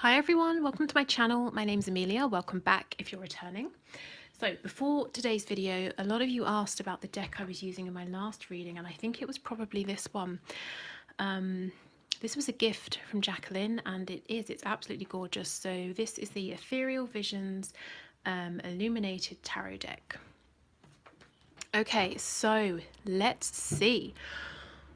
Hi everyone, welcome to my channel. My name's Amelia. Welcome back if you're returning. So before today's video, a lot of you asked about the deck I was using in my last reading, and I think it was probably this one. This was a gift from Jacqueline, and it's absolutely gorgeous. So this is the Ethereal Visions Illuminated Tarot deck. Okay, so let's see.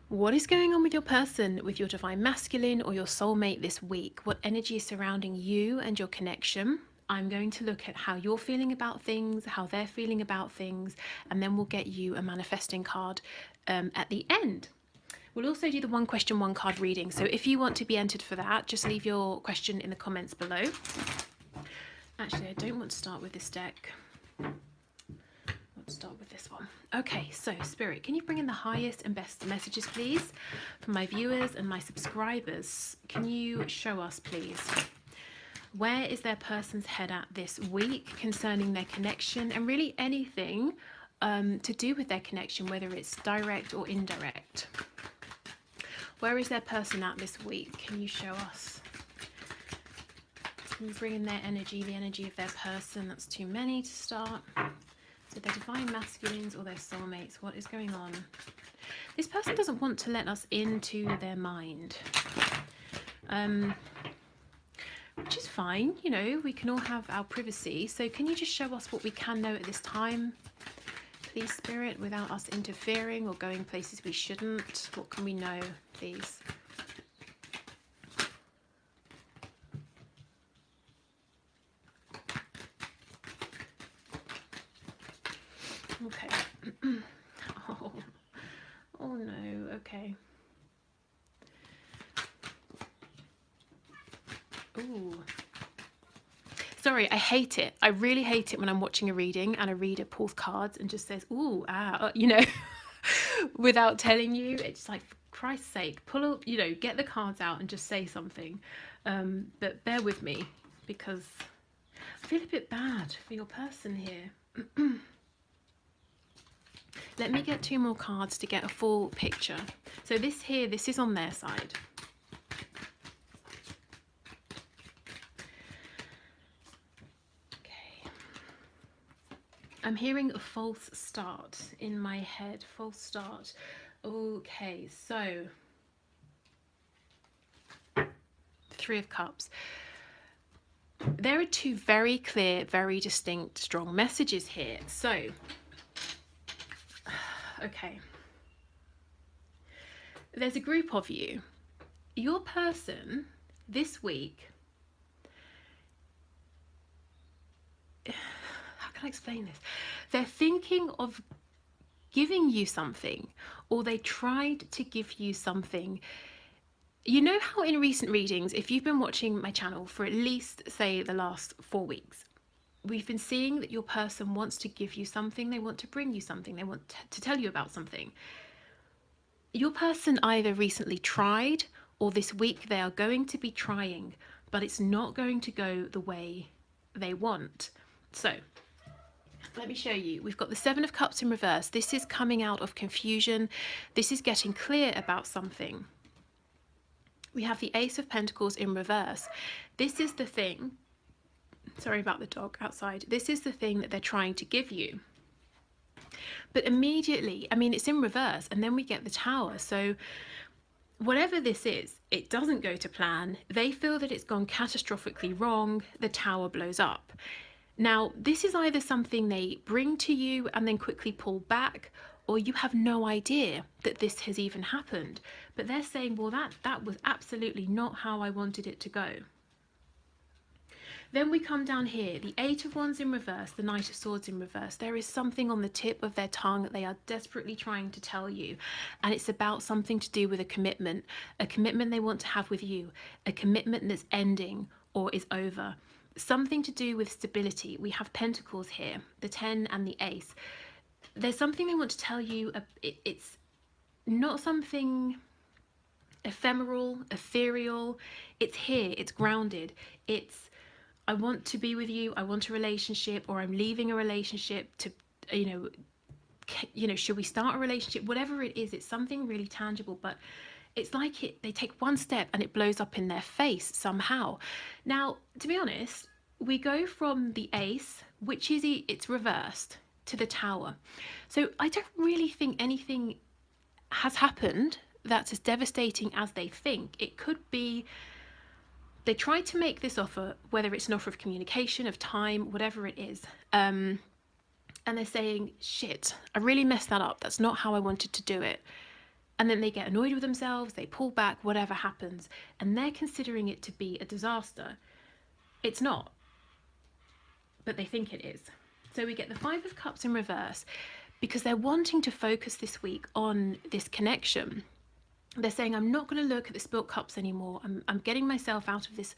What is going on with your person, with your divine masculine or your soulmate this week? What energy is surrounding you and your connection? I'm going to look at how you're feeling about things, how they're feeling about things, and then we'll get you a manifesting card at the end. We'll also do the one question, one card reading. So if you want to be entered for that, just leave your question in the comments below. Actually, I don't want to start with this deck. Let's start with this one. Okay, so Spirit, can you bring in the highest and best messages, please, for my viewers and my subscribers? Can you show us, please? Where is their person's head at this week concerning their connection and really anything to do with their connection, whether it's direct or indirect? Where is their person at this week? Can you show us? Can you bring in their energy, the energy of their person? That's too many to start. So their divine masculines or their soulmates, what is going on? This person doesn't want to let us into their mind, which is fine. You know, we can all have our privacy. So can you just show us what we can know at this time, please, Spirit, without us interfering or going places we shouldn't? What can we know, please? Okay. Oh no, okay. Ooh. Sorry, I hate it. I really hate it when I'm watching a reading and a reader pulls cards and just says, ooh, ah, you know, without telling you. It's like, for Christ's sake, pull up, you know, get the cards out and just say something. But bear with me because I feel a bit bad for your person here. Let me get two more cards to get a full picture. So this here, this is on their side. Okay. I'm hearing a false start in my head. False start. Okay, so Three of Cups. There are two very clear, very distinct, strong messages here. So okay, there's a group of you. Your person this week, how can I explain this? They're thinking of giving you something, or they tried to give you something. You know how in recent readings, if you've been watching my channel for at least, say, the last 4 weeks, we've been seeing that your person wants to give you something, they want to bring you something, they want to tell you about something. Your person either recently tried or this week they are going to be trying, but it's not going to go the way they want. So let me show you. We've got the Seven of Cups in reverse. This is coming out of confusion. This is getting clear about something. We have the Ace of Pentacles in reverse. This is the thing. Sorry about the dog outside. This is the thing that they're trying to give you. But immediately, I mean, it's in reverse, and then we get the Tower. So whatever this is, it doesn't go to plan. They feel that it's gone catastrophically wrong. The Tower blows up. Now, this is either something they bring to you and then quickly pull back, or you have no idea that this has even happened. But they're saying, well, that was absolutely not how I wanted it to go. Then we come down here, the Eight of Wands in reverse, the Knight of Swords in reverse. There is something on the tip of their tongue that they are desperately trying to tell you. And it's about something to do with a commitment they want to have with you, a commitment that's ending or is over. Something to do with stability. We have Pentacles here, the 10 and the Ace. There's something they want to tell you. It's not something ephemeral, ethereal. It's here, it's grounded. It's, I want to be with you, I want a relationship, or I'm leaving a relationship to, you know, should we start a relationship? Whatever it is, it's something really tangible, but it's like they take one step and it blows up in their face somehow. Now, to be honest, we go from the ace, which is it's reversed, to the tower. So I don't really think anything has happened that's as devastating as they think. It could be they tried to make this offer, whether it's an offer of communication, of time, whatever it is, and they're saying, shit, I really messed that up. That's not how I wanted to do it. And then they get annoyed with themselves, they pull back, whatever happens, and they're considering it to be a disaster. It's not, but they think it is. So we get the Five of Cups in reverse because they're wanting to focus this week on this connection. They're saying, I'm not going to look at the spilt cups anymore. I'm getting myself out of this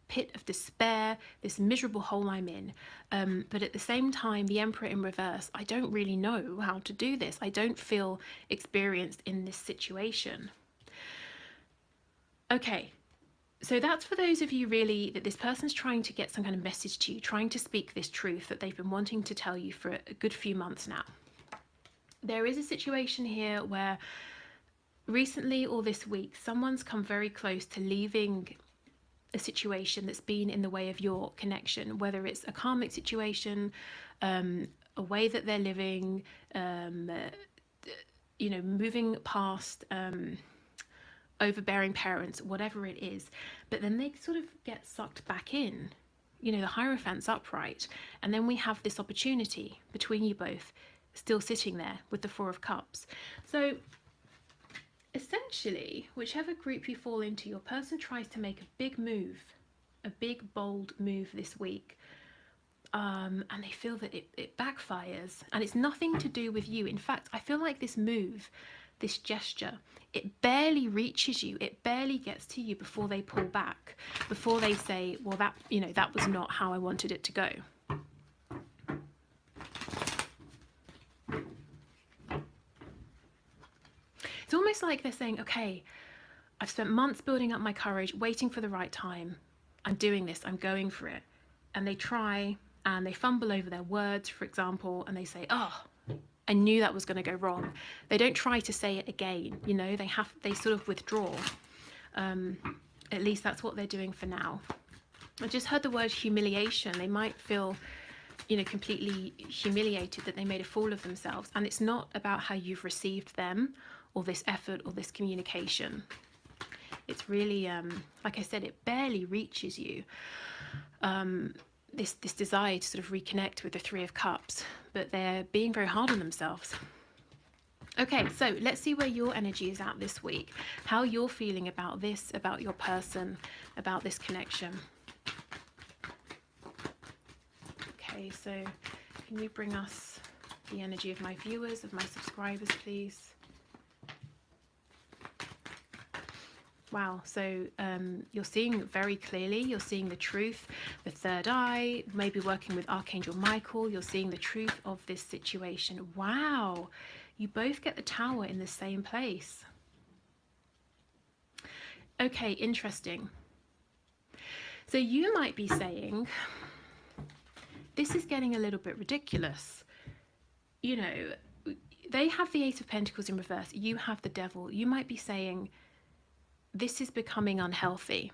pit of despair, this miserable hole I'm in. But at the same time, the Emperor in reverse, I don't really know how to do this. I don't feel experienced in this situation. Okay, so that's for those of you really that this person's trying to get some kind of message to you, trying to speak this truth that they've been wanting to tell you for a good few months now. There is a situation here where recently or this week, someone's come very close to leaving a situation that's been in the way of your connection, whether it's a karmic situation, a way that they're living, you know, moving past overbearing parents, whatever it is. But then they sort of get sucked back in, you know, the Hierophant's upright. And then we have this opportunity between you both still sitting there with the Four of Cups. So essentially, whichever group you fall into, your person tries to make a big move, a big, bold move this week. And they feel that it backfires. And it's nothing to do with you. In fact, I feel like this move, this gesture, it barely reaches you. It barely gets to you before they pull back, before they say, well, that, you know, that was not how I wanted it to go. It's almost like they're saying, okay, I've spent months building up my courage, waiting for the right time. I'm doing this, I'm going for it. And they try and they fumble over their words, for example, and they say, oh, I knew that was going to go wrong. They don't try to say it again, you know, they sort of withdraw. At least that's what they're doing for now. I just heard the word humiliation. They might feel, you know, completely humiliated that they made a fool of themselves. And it's not about how you've received them or this effort or this communication. It's really, like I said, it barely reaches you. This desire to sort of reconnect with the Three of Cups, but they're being very hard on themselves. Okay, so let's see where your energy is at this week, how you're feeling about this, about your person, about this connection. Okay, so can you bring us the energy of my viewers, of my subscribers, please? Wow, so you're seeing very clearly, you're seeing the truth, the third eye, maybe working with Archangel Michael, you're seeing the truth of this situation. Wow, you both get the Tower in the same place. Okay, interesting. So you might be saying, this is getting a little bit ridiculous. You know, they have the Ace of Pentacles in reverse, you have the Devil. You might be saying, this is becoming unhealthy.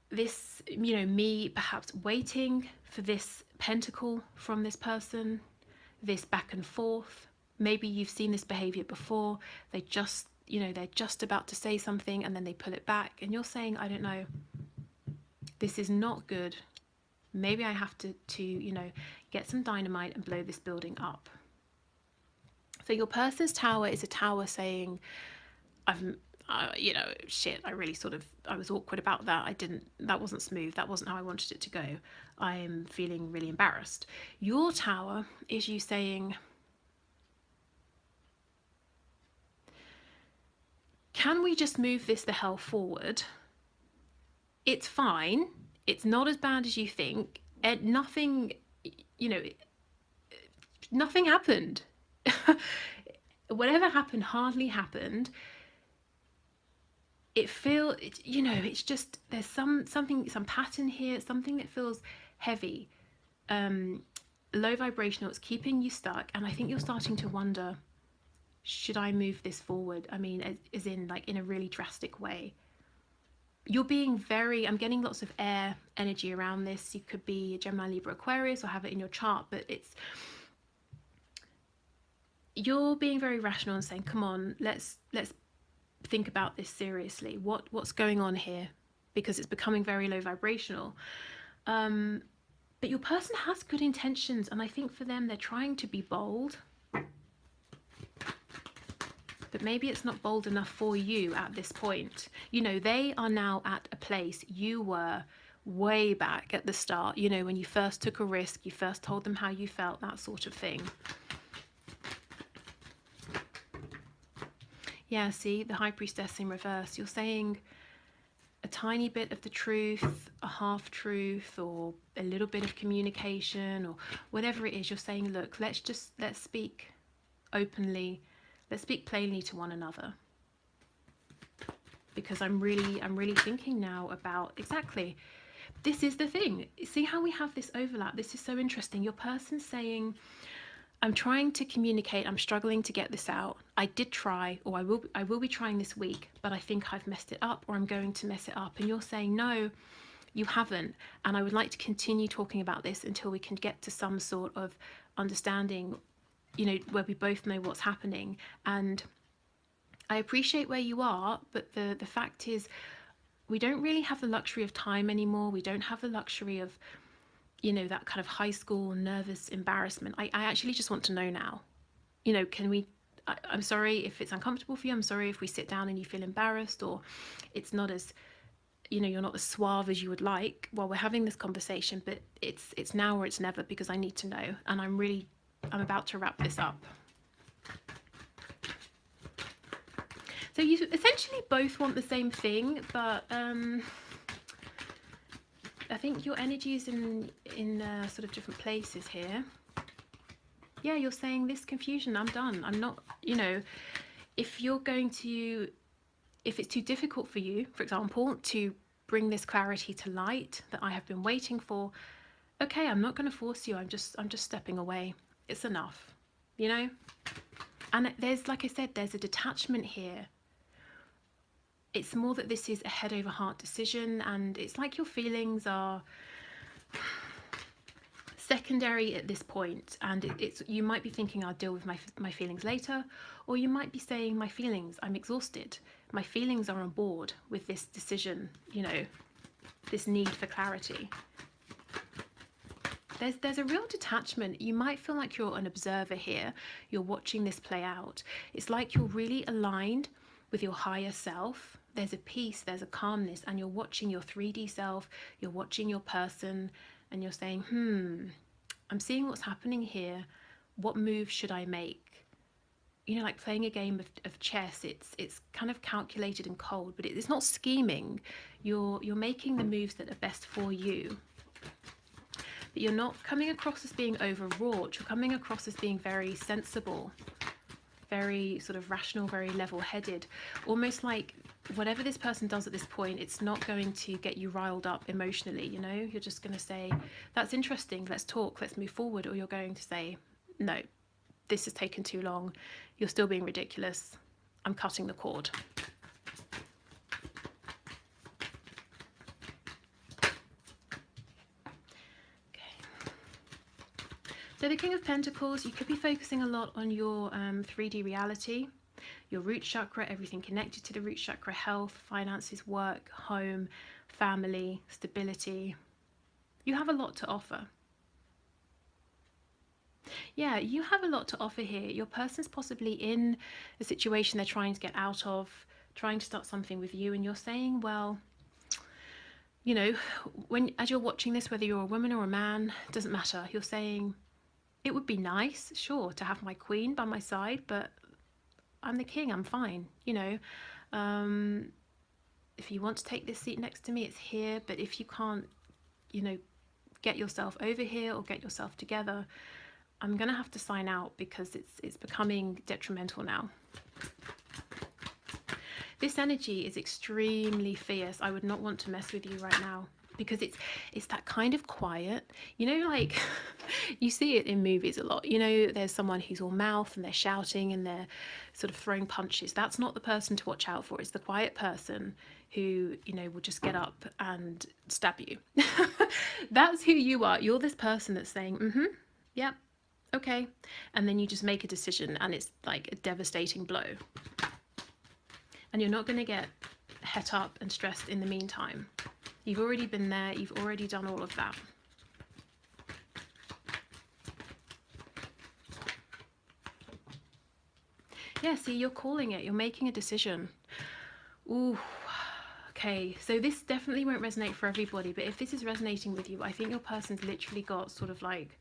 This, you know, me perhaps waiting for this pentacle from this person, this back and forth. Maybe you've seen this behavior before. They just, you know, they're just about to say something and then they pull it back. And you're saying, I don't know, this is not good. Maybe I have to, you know, get some dynamite and blow this building up. So your person's Tower is a Tower saying, you know, shit, I really sort of, I was awkward about that. That wasn't smooth. That wasn't how I wanted it to go. I am feeling really embarrassed. Your Tower is you saying, can we just move this the hell forward? It's fine. It's not as bad as you think. And nothing, you know, nothing happened. Whatever happened hardly happened. You know, it's just, there's some pattern here, something that feels heavy, low vibrational, it's keeping you stuck. And I think you're starting to wonder, should I move this forward? I mean, as in like in a really drastic way. You're being very, I'm getting lots of air energy around this. You could be Gemini, Libra, Aquarius, or have it in your chart, but you're being very rational and saying, come on, let's think about this seriously. What's going on here? Because it's becoming very low vibrational. But your person has good intentions, and I think for them, they're trying to be bold. But maybe it's not bold enough for you at this point. You know, they are now at a place you were way back at the start, you know, when you first took a risk, you first told them how you felt, that sort of thing. Yeah, see, the High Priestess in reverse. You're saying a tiny bit of the truth, a half truth, or a little bit of communication, or whatever it is. You're saying, look, let's speak openly. Let's speak plainly to one another, because I'm really thinking now about exactly, this is the thing. See how we have this overlap? This is so interesting. Your person's saying, I'm trying to communicate, I'm struggling to get this out. I did try, or I will be trying this week, but I think I've messed it up, or I'm going to mess it up. And you're saying, no, you haven't. And I would like to continue talking about this until we can get to some sort of understanding, you know, where we both know what's happening. And I appreciate where you are, but the fact is, we don't really have the luxury of time anymore. We don't have the luxury of, you know, that kind of high school nervous embarrassment. I actually just want to know now, you know, can we, I'm sorry if it's uncomfortable for you. I'm sorry if we sit down and you feel embarrassed, or it's not as, you know, you're not as suave as you would like while we're having this conversation, but it's now or it's never, because I need to know. And I'm about to wrap this up. So you essentially both want the same thing, but I think your energy is in sort of different places here. Yeah, you're saying this confusion, I'm done. I'm not, you know, if it's too difficult for you, for example, to bring this clarity to light that I have been waiting for, okay, I'm not going to force you. I'm just stepping away. It's enough, you know? And there's, like I said, there's a detachment here. It's more that this is a head over heart decision, and it's like your feelings are secondary at this point, and you might be thinking, I'll deal with my feelings later, or you might be saying, my feelings, I'm exhausted, my feelings are on board with this decision, you know, this need for clarity. There's a real detachment. You might feel like you're an observer here. You're watching this play out. It's like you're really aligned with your higher self. There's a peace, there's a calmness, and you're watching your 3D self, you're watching your person, and you're saying, I'm seeing what's happening here. What move should I make? You know, like playing a game of chess, it's kind of calculated and cold, but it's not scheming. You're making the moves that are best for you. But you're not coming across as being overwrought. You're coming across as being very sensible, very sort of rational, very level-headed, almost like whatever this person does at this point, it's not going to get you riled up emotionally, you know? You're just going to say, that's interesting, let's talk, let's move forward. Or you're going to say, no, this has taken too long, you're still being ridiculous, I'm cutting the cord. So the King of Pentacles, you could be focusing a lot on your 3D reality, your root chakra, everything connected to the root chakra, health, finances, work, home, family, stability. You have a lot to offer. Yeah, you have a lot to offer here. Your person's possibly in a situation they're trying to get out of, trying to start something with you, and you're saying, well, you know, as you're watching this, whether you're a woman or a man, doesn't matter. You're saying, it would be nice, sure, to have my queen by my side, but I'm the king, I'm fine, you know. If you want to take this seat next to me, it's here, but if you can't, you know, get yourself over here or get yourself together, I'm gonna have to sign out, because it's becoming detrimental now. This energy is extremely fierce. I would not want to mess with you right now. because it's that kind of quiet, you know, like you see it in movies a lot, you know, there's someone who's all mouth and they're shouting and they're sort of throwing punches. That's not the person to watch out for. It's the quiet person who, you know, will just get up and stab you. That's who you are. You're this person that's saying yeah, okay, and then you just make a decision and it's like a devastating blow, and you're not going to get het up and stressed in the meantime. You've already been there, you've already done all of that. Yeah, see, you're calling it, you're making a decision. Ooh, okay, so this definitely won't resonate for everybody, but if this is resonating with you, I think your person's literally got sort of like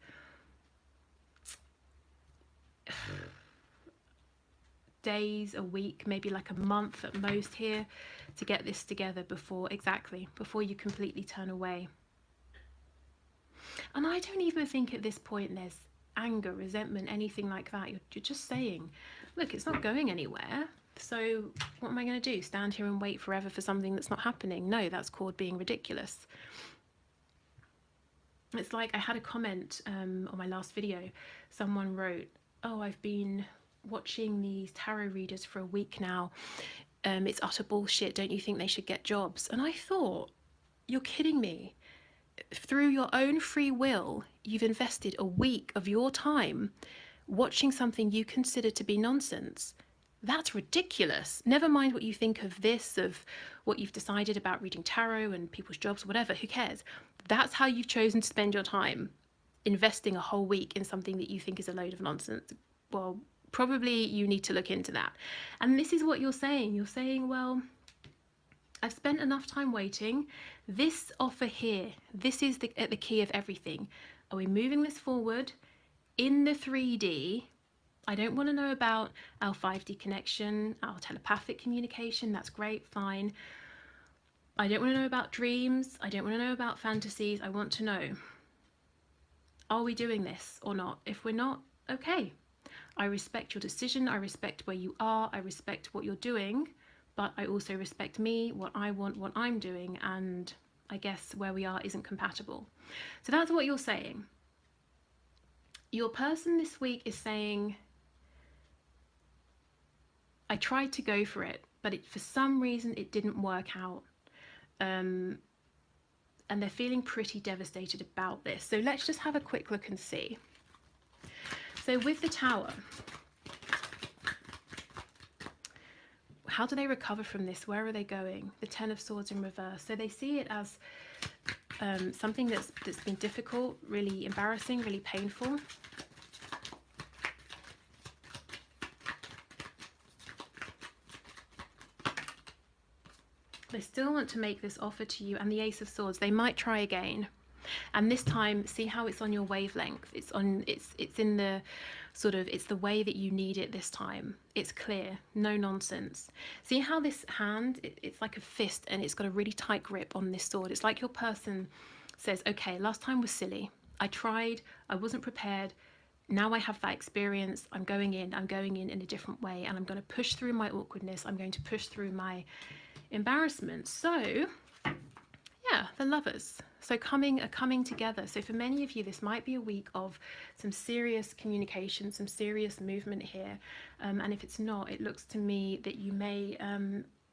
days, a week, maybe like a month at most here to get this together before you completely turn away. And I don't even think at this point there's anger, resentment, anything like that. You're just saying, look, it's not going anywhere, so what am I going to do, stand here and wait forever for something that's not happening? No, that's called being ridiculous. It's like I had a comment on my last video. Someone wrote, oh, I've been watching these tarot readers for a week now. It's utter bullshit. Don't you think they should get jobs? And I thought, you're kidding me. Through your own free will, you've invested a week of your time watching something you consider to be nonsense. That's ridiculous. Never mind what you think of this, of what you've decided about reading tarot and people's jobs, whatever, who cares? That's how you've chosen to spend your time, investing a whole week in something that you think is a load of nonsense. Well, probably you need to look into that. And this is what you're saying. You're saying, well, I've spent enough time waiting. This offer here, this is at the key of everything. Are we moving this forward in the 3D? I don't want to know about our 5D connection, our telepathic communication. That's great, fine. I don't want to know about dreams. I don't want to know about fantasies. I want to know, are we doing this or not? If we're not, okay. I respect your decision. I respect where you are. I respect what you're doing, but I also respect me, what I want, what I'm doing, and I guess where we are isn't compatible. So that's what you're saying. Your person this week is saying, I tried to go for it, but for some reason it didn't work out. And they're feeling pretty devastated about this. So let's just have a quick look and see. So with the Tower, how do they recover from this? Where are they going? The Ten of Swords in reverse. So they see it as something that's been difficult, really embarrassing, really painful. They still want to make this offer to you, and the Ace of Swords, they might try again. And this time, see how it's on your wavelength. It's in the sort of, it's the way that you need it this time. It's clear, no nonsense. See how this hand, it's like a fist, and it's got a really tight grip on this sword. It's like your person says, okay, last time was silly. I tried, I wasn't prepared. Now I have that experience. I'm going in in a different way, and I'm going to push through my awkwardness. I'm going to push through my embarrassment. So yeah, the Lovers. So coming together. So for many of you, this might be a week of some serious communication, some serious movement here. And if it's not, it looks to me that you may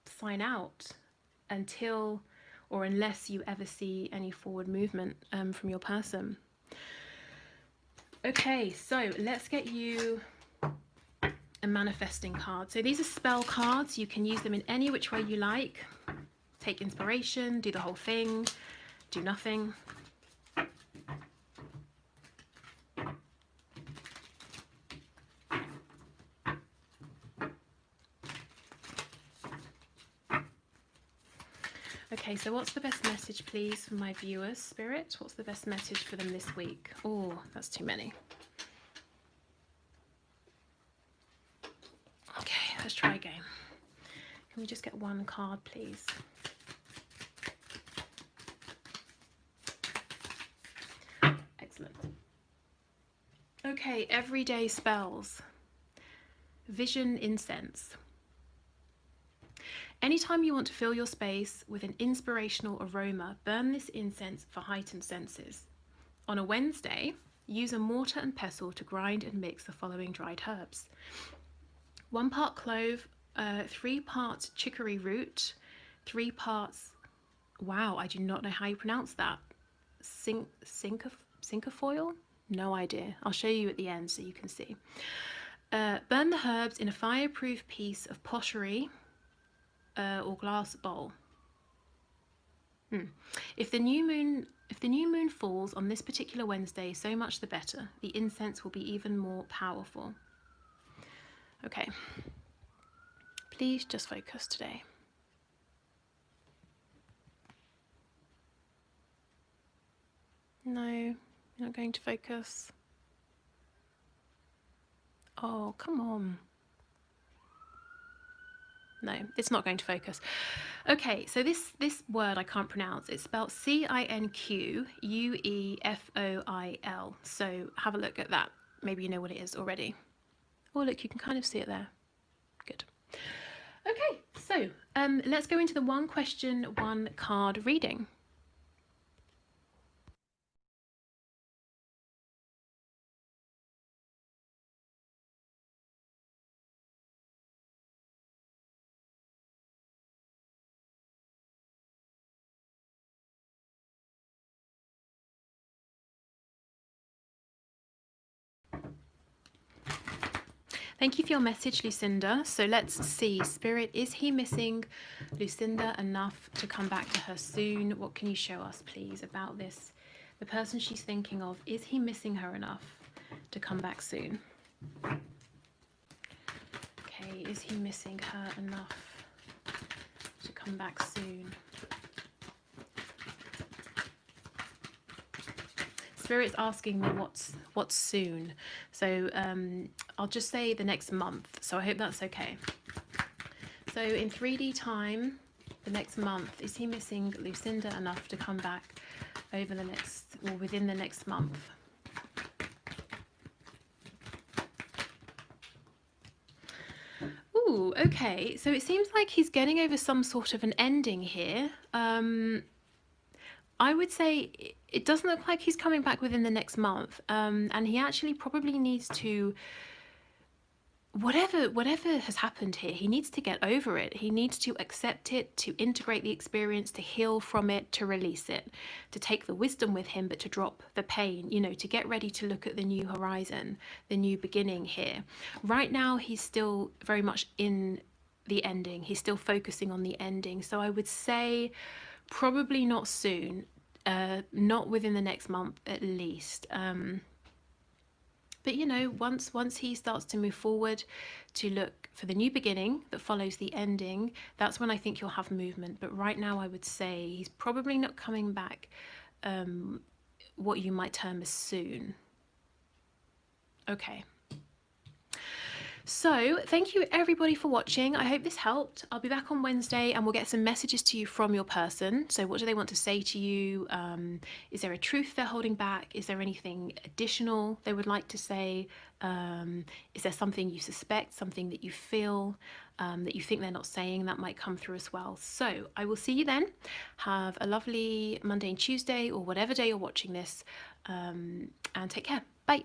sign out until or unless you ever see any forward movement from your person. Okay, so let's get you a manifesting card. So these are spell cards. You can use them in any which way you like. Take inspiration, do the whole thing, do nothing. Okay, so what's the best message, please, for my viewers, Spirit? What's the best message for them this week? Oh, that's too many. Okay, let's try again. Can we just get one card, please? Excellent. Okay, everyday spells. Vision incense. Anytime you want to fill your space with an inspirational aroma, burn this incense for heightened senses. On a Wednesday, use a mortar and pestle to grind and mix the following dried herbs: 1 part clove, 3 parts chicory root, 3 parts, wow, I do not know how you pronounce that, cinquefoil? No idea. I'll show you at the end so you can see. Burn the herbs in a fireproof piece of pottery or glass bowl. If the new moon falls on this particular Wednesday, so much the better. The incense will be even more powerful. Okay. Please just focus today. No, you're not going to focus. Oh, come on. No, it's not going to focus. Okay, so this word I can't pronounce. It's spelled Cinquefoil. So have a look at that. Maybe you know what it is already. Oh, look, you can kind of see it there. Good. Okay, so let's go into the 1 question, 1 card reading. Thank you for your message, Lucinda. So let's see. Spirit, is he missing Lucinda enough to come back to her soon? What can you show us, please, about this? The person she's thinking of, is he missing her enough to come back soon? Okay, is he missing her enough to come back soon? Spirit's asking me what's soon. So I'll just say the next month. So I hope that's okay. So in 3D time, the next month, is he missing Lucinda enough to come back over the next, or within the next month? Ooh, okay. So it seems like he's getting over some sort of an ending here. I would say it doesn't look like he's coming back within the next month. And he actually probably needs to, whatever has happened here, he needs to get over it. He needs to accept it, to integrate the experience, to heal from it, to release it, to take the wisdom with him, but to drop the pain, you know, to get ready to look at the new horizon, the new beginning here. Right now, he's still very much in the ending. He's still focusing on the ending. So I would say probably not soon, not within the next month at least. But you know, once he starts to move forward to look for the new beginning that follows the ending, that's when I think you'll have movement. But right now I would say he's probably not coming back what you might term as soon. Okay. So thank you everybody for watching. I hope this helped. I'll be back on Wednesday and we'll get some messages to you from your person. So what do they want to say to you? Is there a truth they're holding back? Is there anything additional they would like to say? Is there something you suspect, something that you feel that you think they're not saying that might come through as well? So I will see you then. Have a lovely Monday and Tuesday or whatever day you're watching this, and take care. Bye.